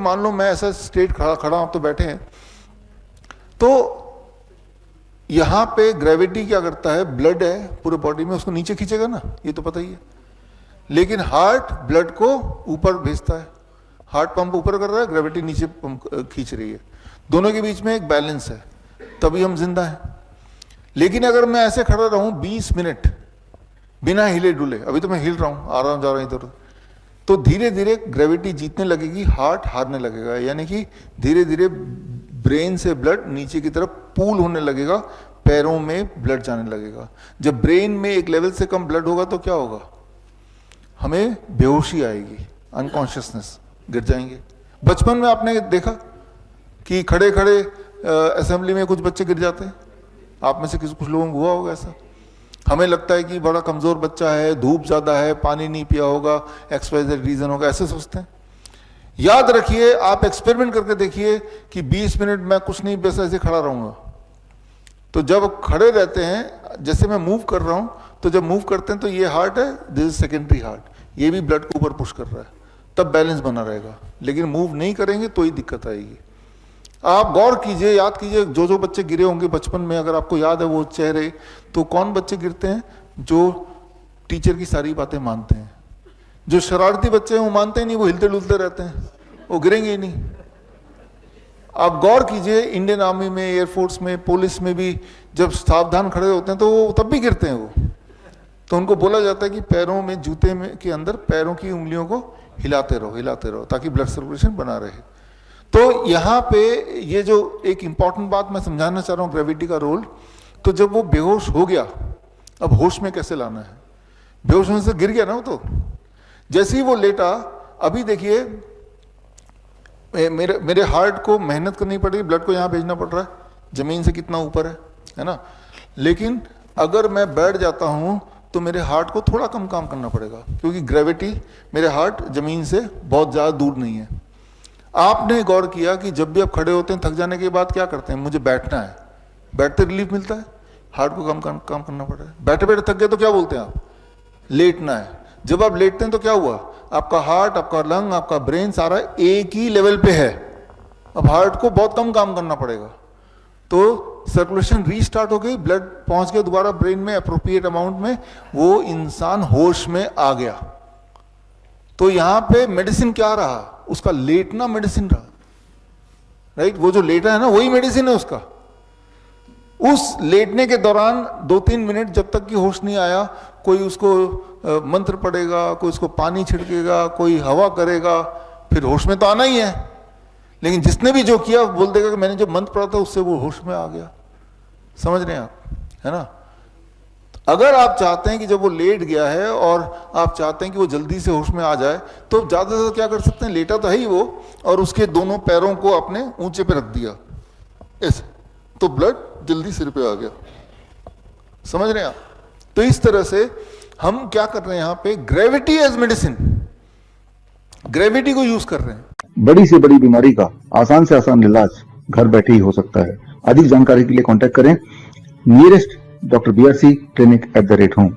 मान लो मैं ऐसा स्ट्रेट खड़ा आप तो बैठे हैं, तो यहां पे ग्रेविटी क्या करता है, ब्लड है पूरे बॉडी में, उसको नीचे खींचेगा ना, ये तो पता ही है। लेकिन हार्ट ब्लड को ऊपर भेजता है, हार्ट पंप ऊपर कर रहा है, ग्रेविटी नीचे पंप खींच रही है, दोनों के बीच में एक बैलेंस है, तभी हम जिंदा हैं। लेकिन अगर मैं ऐसे खड़ा रहूं 20 मिनट बिना हिले डुले, अभी तो मैं हिल रहा हूं, आ रहा हूं, जा रहा हूं इधर, तो धीरे धीरे ग्रेविटी जीतने लगेगी, हार्ट हारने लगेगा, यानी कि धीरे धीरे ब्रेन से ब्लड नीचे की तरफ पूल होने लगेगा, पैरों में ब्लड जाने लगेगा। जब ब्रेन में एक लेवल से कम ब्लड होगा तो क्या होगा, हमें बेहोशी आएगी, अनकॉन्शियसनेस, गिर जाएंगे। बचपन में आपने देखा कि खड़े खड़े असेंबली में कुछ बच्चे गिर जाते हैं, आप में से कुछ लोगों को हुआ होगा ऐसा। हमें लगता है कि बड़ा कमजोर बच्चा है, धूप ज्यादा है, पानी नहीं पिया होगा, XYZ रीजन होगा, ऐसे सोचते हैं। याद रखिए, आप एक्सपेरिमेंट करके देखिए कि 20 मिनट मैं कुछ नहीं, बस ऐसे खड़ा रहूंगा, तो जब खड़े रहते हैं, जैसे मैं मूव कर रहा हूं, तो जब मूव करते हैं तो ये हार्ट है, दिस इज सेकेंडरी हार्ट, ये भी ब्लड को ऊपर पुश कर रहा है, तब बैलेंस बना रहेगा। लेकिन मूव नहीं करेंगे तो ही दिक्कत आएगी। आप गौर कीजिए, याद कीजिए, जो जो बच्चे गिरे होंगे बचपन में, अगर आपको याद है वो चेहरे, तो कौन बच्चे गिरते हैं जो टीचर की सारी बातें मानते हैं। जो शरारती बच्चे हैं वो मानते ही नहीं, वो हिलते डुलते रहते हैं, वो गिरेंगे ही नहीं। आप गौर कीजिए, इंडियन आर्मी में, एयरफोर्स में, पुलिस में भी जब सावधान खड़े होते हैं तो वो तब भी गिरते हैं वो, तो उनको बोला जाता है कि पैरों में, जूते में के अंदर पैरों की उंगलियों को हिलाते रहो, ताकि ब्लड सर्कुलेशन बना रहे। तो यहाँ पे ये जो एक इंपॉर्टेंट बात मैं समझाना चाह रहा हूँ, ग्रेविटी का रोल। तो जब वो बेहोश हो गया, अब होश में कैसे लाना है, बेहोश होने से गिर गया ना वो, तो जैसे ही वो लेटा, अभी देखिए मेरे हार्ट को मेहनत करनी पड़ेगी, ब्लड को यहाँ भेजना पड़ रहा है, जमीन से कितना ऊपर है ना। लेकिन अगर मैं बैठ जाता हूँ तो मेरे हार्ट को थोड़ा कम काम करना पड़ेगा, क्योंकि ग्रेविटी, मेरे हार्ट जमीन से बहुत ज़्यादा दूर नहीं है। आपने गौर किया कि जब भी आप खड़े होते हैं थक जाने के बाद क्या करते हैं, मुझे बैठना है, बैठते रिलीफ मिलता है, हार्ट को काम करना पड़ रहा है। बैठे बैठे थक गए तो क्या बोलते हैं आप, लेटना है। जब आप लेटते हैं तो क्या हुआ, आपका हार्ट, आपका लंग, आपका ब्रेन सारा एक ही लेवल पे है, अब हार्ट को बहुत कम काम करना पड़ेगा, तो सर्कुलेशन रीस्टार्ट हो गई, ब्लड पहुंच गया दोबारा ब्रेन में अप्रोप्रिएट अमाउंट में, वो इंसान होश में आ गया। तो यहां पे मेडिसिन क्या रहा, उसका लेटना मेडिसिन रहा, राइट। वो जो लेटा है ना, वही मेडिसिन है उसका। उस लेटने के दौरान 2-3 मिनट जब तक कि होश नहीं आया, कोई उसको मंत्र पढ़ेगा, कोई उसको पानी छिड़केगा, कोई हवा करेगा, फिर होश में तो आना ही है। लेकिन जिसने भी जो किया बोल देगा कि मैंने जो मंत्र पढ़ा था उससे वो होश में आ गया। समझ रहे हैं आप, है ना। अगर आप चाहते हैं कि जब वो लेट गया है और आप चाहते हैं कि वो जल्दी से होश में आ जाए, तो ज्यादा से ज्यादा क्या कर सकते हैं, लेटा तो है ही वो, और उसके दोनों पैरों को अपने ऊंचे पे रख दिया ऐसे, तो ब्लड जल्दी सिर पे आ गया। समझ रहे हैं आप। तो इस तरह से हम क्या कर रहे हैं यहाँ पे, ग्रेविटी एज मेडिसिन, ग्रेविटी को यूज कर रहे हैं। बड़ी से बड़ी बीमारी का आसान से आसान इलाज घर बैठे ही हो सकता है। अधिक जानकारी के लिए कांटेक्ट करें nearest doctor BRC clinic @ home।